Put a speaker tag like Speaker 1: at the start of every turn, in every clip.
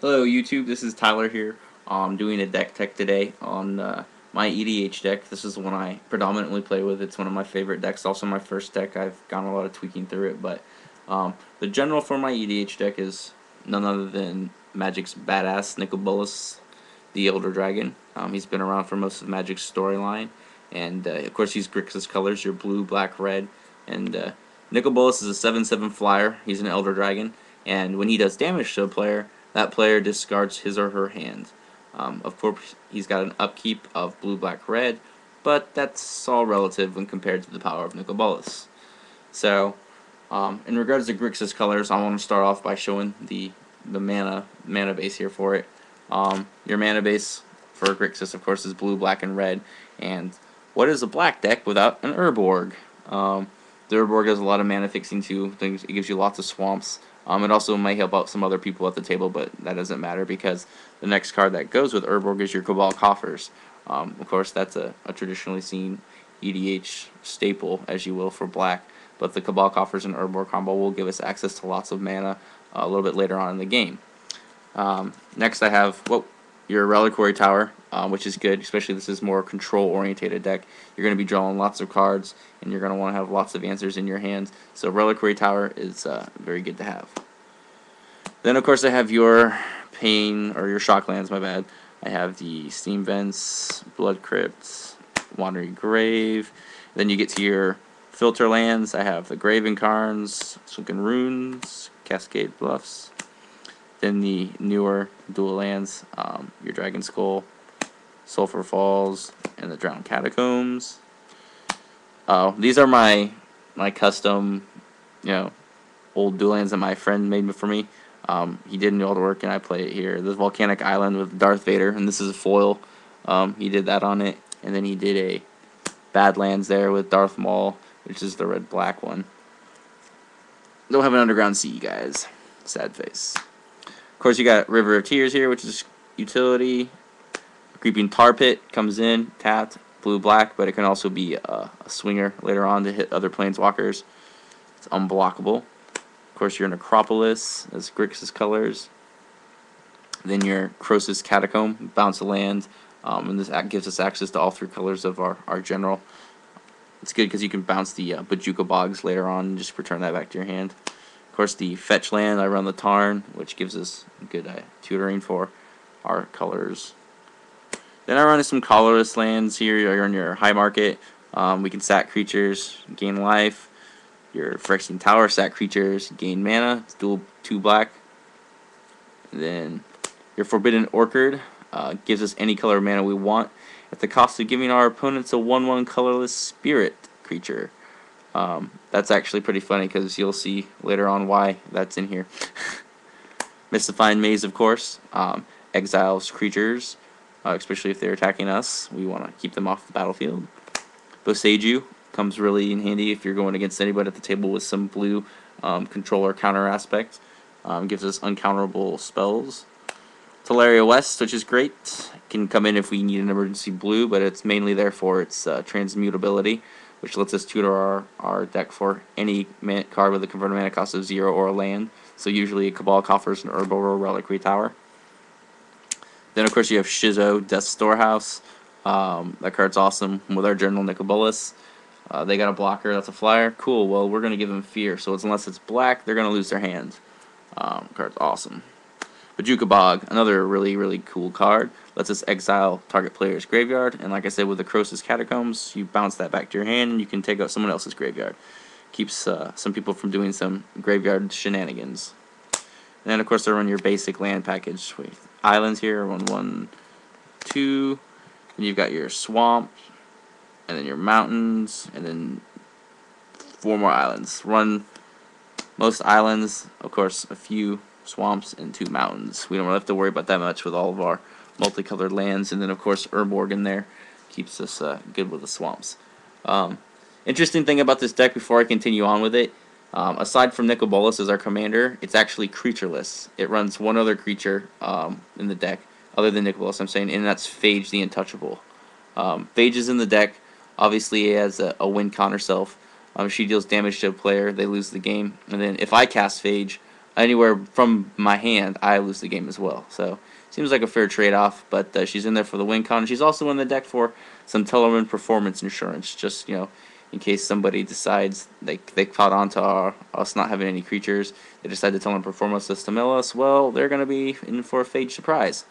Speaker 1: Hello YouTube, this is Tyler here. I'm doing a deck tech today on my EDH deck. This is the one I predominantly play with. It's one of my favorite decks, also my first deck. I've gone a lot of tweaking through it, but the general for my EDH deck is none other than Magic's badass Nicol Bolas, the Elder Dragon. He's been around for most of Magic's storyline, and of course he's Grixis colors, your blue, black, red, and Nicol Bolas is a 7/7 flyer. He's an Elder Dragon, and when he does damage to a player, that player discards his or her hand. Of course, he's got an upkeep of blue, black, red, but that's all relative when compared to the power of Nicol Bolas. So, in regards to Grixis colors, I want to start off by showing the mana base here for it. Your mana base for Grixis, of course, is blue, black, and red. And what is a black deck without an Urborg? The Urborg has a lot of mana fixing too. Things, it gives you lots of swamps. It also might help out some other people at the table, but that doesn't matter because the next card that goes with Urborg is your Cabal Coffers. Of course, that's a traditionally seen EDH staple, as you will, for black. But the Cabal Coffers and Urborg combo will give us access to lots of mana a little bit later on in the game. Next, I have your Reliquary Tower, which is good, especially this is more control-orientated deck. You're going to be drawing lots of cards, and you're going to want to have lots of answers in your hands. So Reliquary Tower is very good to have. Then, of course, I have your Pain, or your Shocklands, my bad. I have the Steam Vents, Blood Crypt, Wandering Grave. Then you get to your Filter Lands. I have the Graven Cairns, Sunken Runes, Cascade Bluffs. Then the newer dual lands, your Dragon Skull, Sulphur Falls, and the Drowned Catacombs. These are my custom, old dual lands that my friend made for me. He did all the work, and I play it here. This Volcanic Island with Darth Vader, and this is a foil. He did that on it, and then he did a Badlands there with Darth Maul, which is the red-black one. Don't have an Underground Sea, guys. Sad face. Of course, you got River of Tears here, which is utility. Creeping Tar Pit comes in, tapped, blue-black, but it can also be a swinger later on to hit other planeswalkers. It's unblockable. Of course, your Necropolis as Grixis colors. Then your Croesus Catacomb, bounce a land, and this gives us access to all three colors of our general. It's good because you can bounce the Bojuka Bogs later on and just return that back to your hand. Of course, the fetch land, I run the Tarn, which gives us good tutoring for our colors. Then I run some colorless lands here. You're on your high market. We can sack creatures, gain life. Your Phyrexian Tower, sack creatures, gain mana. It's dual 2 black. And then your Forbidden Orchard gives us any color of mana we want at the cost of giving our opponents a 1/1 colorless spirit creature. That's actually pretty funny because you'll see later on why that's in here. Mystifying Maze, of course, exiles creatures, especially if they're attacking us. We want to keep them off the battlefield. Boseiju comes really in handy if you're going against anybody at the table with some blue controller counter aspect. Gives us uncounterable spells. Teleria West, which is great, can come in if we need an emergency blue, but it's mainly there for its transmutability, which lets us tutor our deck for any card with a converted mana cost of 0 or a land. So usually a Cabal Coffers, an Urborg, or Reliquary Tower. Then of course you have Shizo, Death Storehouse. That card's awesome with our General Nicol Bolas. They got a blocker, that's a flyer. Cool, well we're going to give them Fear, so unless it's black, they're going to lose their hand. Card's awesome. Bojuka Bog, another really cool card. Lets us exile target player's graveyard, and like I said with the Croesus Catacombs, you bounce that back to your hand and you can take out someone else's graveyard. Keeps some people from doing some graveyard shenanigans. And then of course I run your basic land package with islands here, 1, 2, and you've got your swamp, and then your mountains, and then 4 more islands. Run most islands, of course a few swamps and 2 mountains. We don't really have to worry about that much with all of our multicolored lands, and then of course Urborg in there keeps us good with the swamps. Interesting thing about this deck before I continue on with it, aside from Nicol Bolas as our commander, it's actually creatureless. It runs one other creature in the deck other than Nicol Bolas, I'm saying, and that's Phage the Untouchable. Phage is in the deck. Obviously it has a win con herself. She deals damage to a player, they lose the game, and then if I cast Phage, anywhere from my hand, I lose the game as well. So seems like a fair trade-off, but she's in there for the win con. She's also in the deck for some Tellerman performance insurance, just in case somebody decides they caught on to us not having any creatures, they decide to Tellerman performance us to mill us. Well, they're gonna be in for a Fade surprise.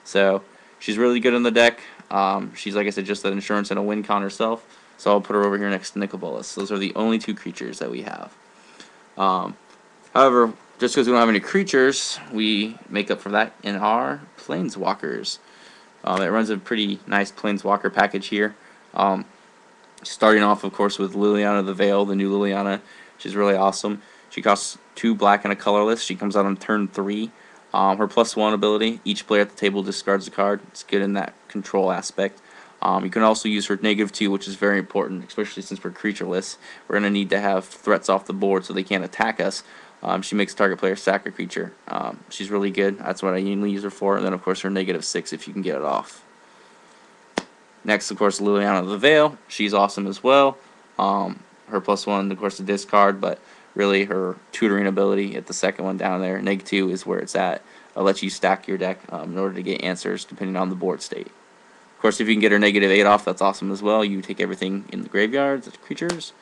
Speaker 1: So she's really good in the deck. She's, like I said, just that insurance and a win con herself. So I'll put her over here next to Nicol Bolas. Those are the only two creatures that we have. However, just because we don't have any creatures, we make up for that in our Planeswalkers. It runs a pretty nice Planeswalker package here. Starting off, of course, with Liliana the Veil, the new Liliana. She's really awesome. She costs 2 black and a colorless. She comes out on turn 3. Her +1 ability, each player at the table discards a card. It's good in that control aspect. You can also use her -2, which is very important, especially since we're creatureless. We're going to need to have threats off the board so they can't attack us. She makes target player sack a creature. She's really good. That's what I usually use her for. And then, of course, her -6 if you can get it off. Next, of course, Liliana the Veil. She's awesome as well. Her +1, of course, to discard, but really her tutoring ability at the second one down there, -2, is where it's at. It'll let you stack your deck in order to get answers depending on the board state. Of course, if you can get her -8 off, that's awesome as well. You take everything in the graveyards, the creatures.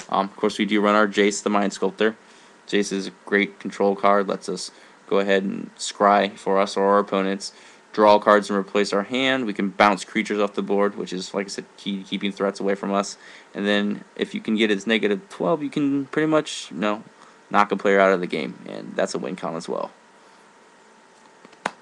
Speaker 1: Of course, we do run our Jace, the Mind Sculptor. Jace is a great control card. Lets us go ahead and scry for us or our opponents. Draw cards and replace our hand. We can bounce creatures off the board, which is, like I said, key to keeping threats away from us. And then if you can get its -12, you can pretty much, knock a player out of the game. And that's a win con as well.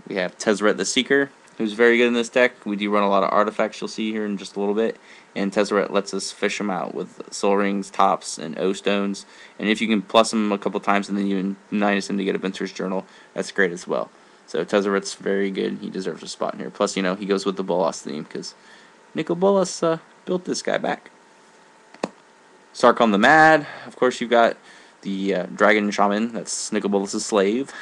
Speaker 1: We have Tezzeret the Seeker, who's very good in this deck. We do run a lot of artifacts, you'll see here in just a little bit. And Tezzeret lets us fish them out with Soul Rings, Tops, and O-Stones. And if you can plus them a couple times and then you minus him to get a Venturer's Journal, that's great as well. So Tezzeret's very good. He deserves a spot in here. Plus, he goes with the Bolas theme because Nicol Bolas built this guy back. Sarkon the Mad. Of course, you've got the Dragon Shaman. That's Nicol Bolas' slave.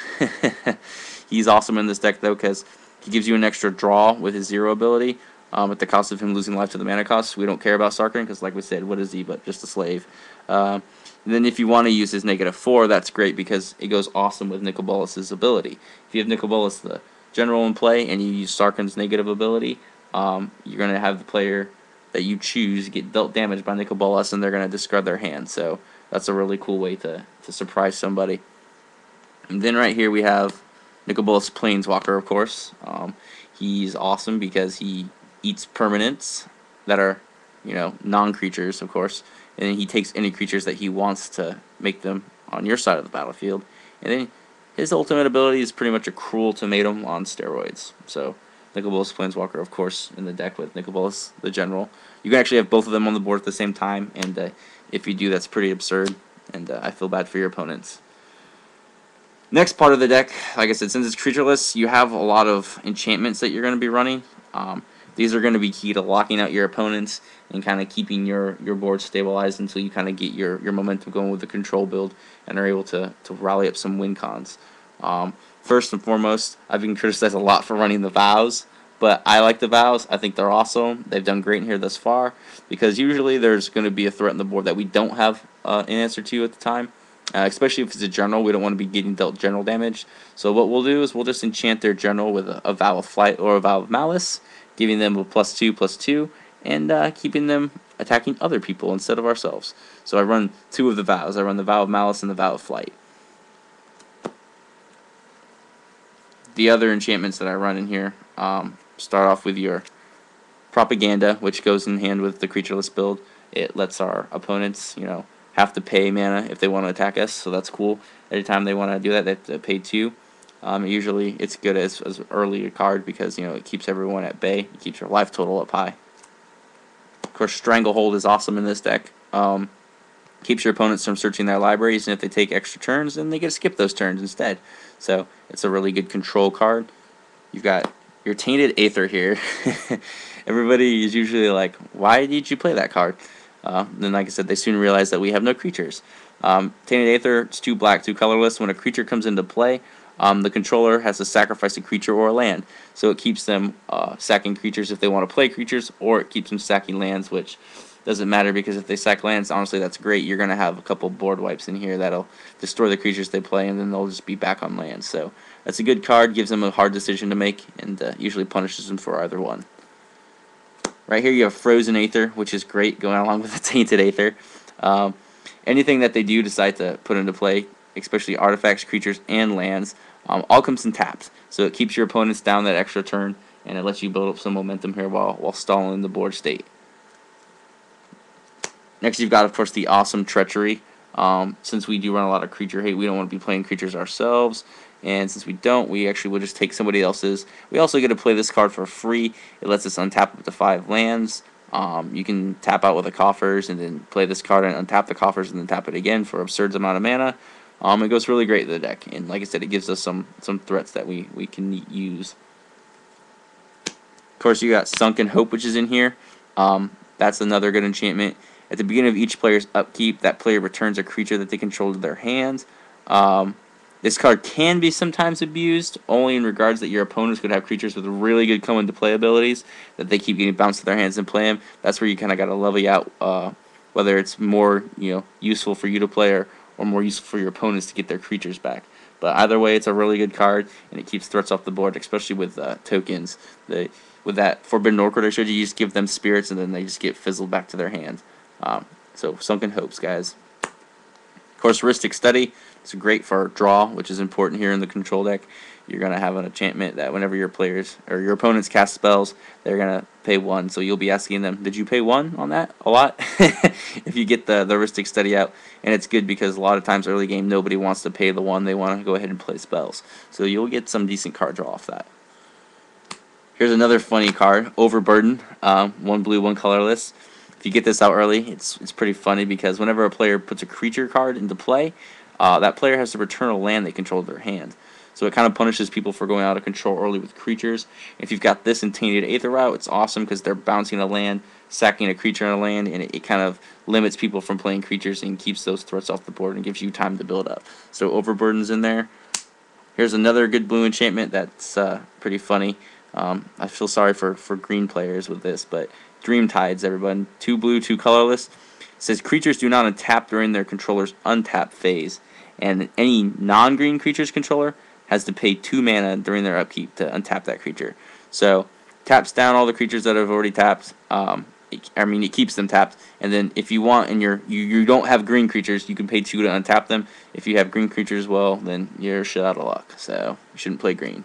Speaker 1: He's awesome in this deck, though, because he gives you an extra draw with his 0 ability at the cost of him losing life to the mana cost. We don't care about Sarkon because, like we said, what is he but just a slave? And then if you want to use his -4, that's great because it goes awesome with Nicol Bolas' ability. If you have Nicol Bolas, the general, in play and you use Sarkon's negative ability, you're going to have the player that you choose get dealt damage by Nicol Bolas and they're going to discard their hand. So that's a really cool way to surprise somebody. And then right here we have Nicol Bolas Planeswalker, of course. He's awesome because he eats permanents that are, non-creatures, of course. And then he takes any creatures that he wants to make them on your side of the battlefield. And then his ultimate ability is pretty much a cruel ultimatum on steroids. So Nicol Bolas Planeswalker, of course, in the deck with Nicol Bolas the General. You can actually have both of them on the board at the same time. And if you do, that's pretty absurd. And I feel bad for your opponents. Next part of the deck, like I said, since it's creatureless, you have a lot of enchantments that you're going to be running. These are going to be key to locking out your opponents and kind of keeping your board stabilized until you kind of get your momentum going with the control build and are able to rally up some win cons. First and foremost, I've been criticized a lot for running the Vows, but I like the Vows. I think they're awesome. They've done great in here thus far because usually there's going to be a threat on the board that we don't have an answer to at the time. Especially if it's a general, we don't want to be getting dealt general damage. So what we'll do is we'll just enchant their general with a Vow of Flight or a Vow of Malice, giving them a +2/+2, and keeping them attacking other people instead of ourselves. So I run 2 of the Vows. I run the Vow of Malice and the Vow of Flight. The other enchantments that I run in here start off with your Propaganda, which goes in hand with the creatureless build. It lets our opponents, have to pay mana if they want to attack us, so that's cool. Every time they want to do that, they have to pay 2. Usually it's good as early a card because it keeps everyone at bay. It keeps your life total up high. Of course, Stranglehold is awesome in this deck. Keeps your opponents from searching their libraries, and if they take extra turns, then they get to skip those turns instead. So it's a really good control card. You've got your Tainted Aether here. Everybody is usually like, why did you play that card? Then, like I said, they soon realize that we have no creatures. Tainted Aether, it's 2 black, 2 colorless. When a creature comes into play, the controller has to sacrifice a creature or a land. So it keeps them sacking creatures if they want to play creatures, or it keeps them sacking lands, which doesn't matter because if they sack lands, honestly, that's great. You're going to have a couple board wipes in here that'll destroy the creatures they play, and then they'll just be back on land. So that's a good card, gives them a hard decision to make, and usually punishes them for either one. Right here you have Frozen Aether, which is great, going along with the Tainted Aether. Anything that they do decide to put into play, especially artifacts, creatures, and lands, all comes in tapped. So it keeps your opponents down that extra turn, and it lets you build up some momentum here while stalling the board state. Next you've got, of course, the awesome Treachery. Since we do run a lot of creature hate, we don't want to be playing creatures ourselves. And since we don't, we actually will just take somebody else's. We also get to play this card for free. It lets us untap up to 5 lands. You can tap out with the coffers and then play this card and untap the coffers and then tap it again for absurd amount of mana. It goes really great in the deck. And like I said, it gives us some threats that we can use. Of course, you got Sunken Hope, which is in here. That's another good enchantment. At the beginning of each player's upkeep, that player returns a creature that they control to their hand. This card can be sometimes abused, only in regards that your opponents could have creatures with really good come into play abilities that they keep getting bounced to their hands and play them. That's where you kind of got to level out whether it's more useful for you to play or more useful for your opponents to get their creatures back. But either way, it's a really good card, and it keeps threats off the board, especially with tokens. With that Forbidden Orchid I showed you, you just give them spirits, and then they just get fizzled back to their hand. So Sunken Hopes, guys. Of course, Heuristic Study. It's great for draw, which is important here in the control deck. You're going to have an enchantment that whenever your players or your opponents cast spells, they're going to pay 1. So you'll be asking them, did you pay 1 on that? A lot? If you get the Heuristic Study out. And it's good because a lot of times early game, nobody wants to pay the 1. They want to go ahead and play spells. So you'll get some decent card draw off that. Here's another funny card, Overburden. 1 blue, 1 colorless. If you get this out early, it's pretty funny because whenever a player puts a creature card into play, that player has to return a land they control to their hand. So it kind of punishes people for going out of control early with creatures. If you've got this in Tainted Aether out, it's awesome because they're bouncing a land, sacking a creature on a land, and it kind of limits people from playing creatures and keeps those threats off the board and gives you time to build up. So Overburden's in there. Here's another good blue enchantment that's pretty funny. I feel sorry for green players with this, but Dream Tides, everyone. 2 blue, 2 colorless. It says creatures do not untap during their controller's untap phase, and any non-green creature's controller has to pay 2 mana during their upkeep to untap that creature. So taps down all the creatures that have already tapped. It keeps them tapped, and then if you want and you don't have green creatures, you can pay 2 to untap them. If you have green creatures, well, then you're shit out of luck. So you shouldn't play green.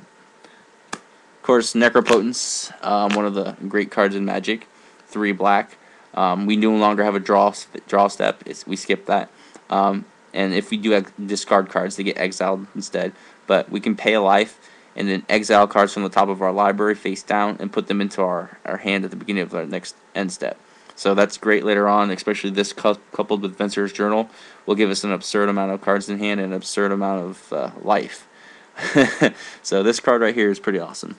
Speaker 1: Of course, Necropotence, one of the great cards in Magic. 3 black. We no longer have a draw step. We skip that. And if we do discard cards, they get exiled instead. But we can pay a life and then exile cards from the top of our library face down and put them into our hand at the beginning of our next end step. So that's great later on, especially this coupled with Venser's Journal will give us an absurd amount of cards in hand and an absurd amount of life. So this card right here is pretty awesome.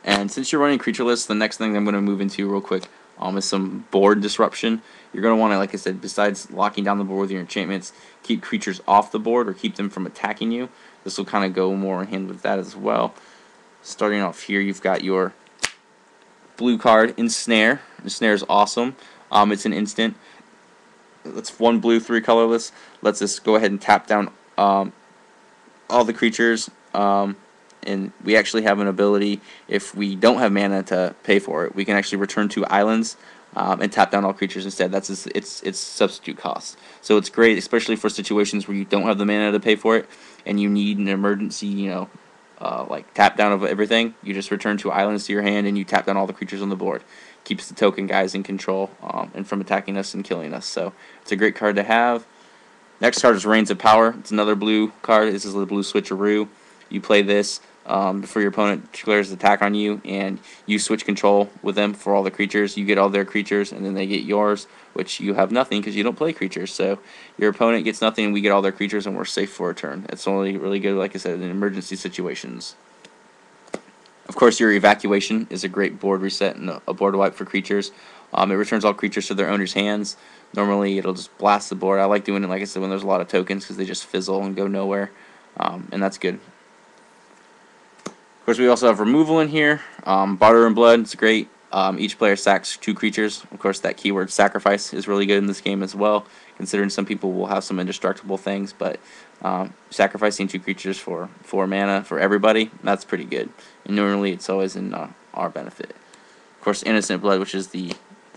Speaker 1: And since you're running creatureless, the next thing I'm going to move into real quick is some board disruption. You're going to want to, like I said, besides locking down the board with your enchantments, keep creatures off the board or keep them from attacking you. This will kind of go more in hand with that as well. Starting off here, you've got your blue card, Ensnare. Ensnare is awesome. It's an instant. It's 1 blue, 3 colorless. Lets us go ahead and tap down all the creatures. And we actually have an ability, if we don't have mana to pay for it, we can actually return 2 islands and tap down all creatures instead. That's its substitute cost. So it's great, especially for situations where you don't have the mana to pay for it and you need an emergency, like tap down of everything. You just return 2 islands to your hand and you tap down all the creatures on the board. Keeps the token guys in control and from attacking us and killing us. So it's a great card to have. Next card is Reigns of Power. It's another blue card. This is the blue switcheroo. You play this before your opponent declares an attack on you, and you switch control with them for all the creatures. You get all their creatures, and then they get yours, which you have nothing because you don't play creatures. So your opponent gets nothing, and we get all their creatures, and we're safe for a turn. It's only really good, like I said, in emergency situations. Of course, your Evacuation is a great board reset and a board wipe for creatures. It returns all creatures to their owner's hands. Normally, it'll just blast the board. I like doing it, like I said, when there's a lot of tokens because they just fizzle and go nowhere, and that's good. Of course, we also have removal in here. Barter and Blood, it's great. Each player sacks 2 creatures. Of course, that keyword sacrifice is really good in this game as well, considering some people will have some indestructible things, but sacrificing 2 creatures for 4 mana for everybody, that's pretty good. And normally it's always in our benefit. Of course, Innocent Blood, which is the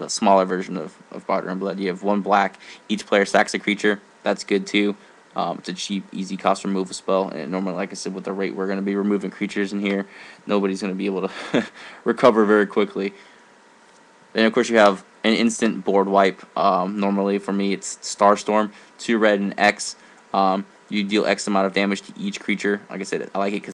Speaker 1: smaller version of Barter and Blood. You have 1 black, each player sacks a creature. That's good too. It's a cheap, easy cost removal spell, and normally, like I said, with the rate we're going to be removing creatures in here, nobody's going to be able to recover very quickly. Then, of course, you have an instant board wipe. Normally, for me, it's Starstorm, 2 red and X. You deal X amount of damage to each creature. Like I said, I like it because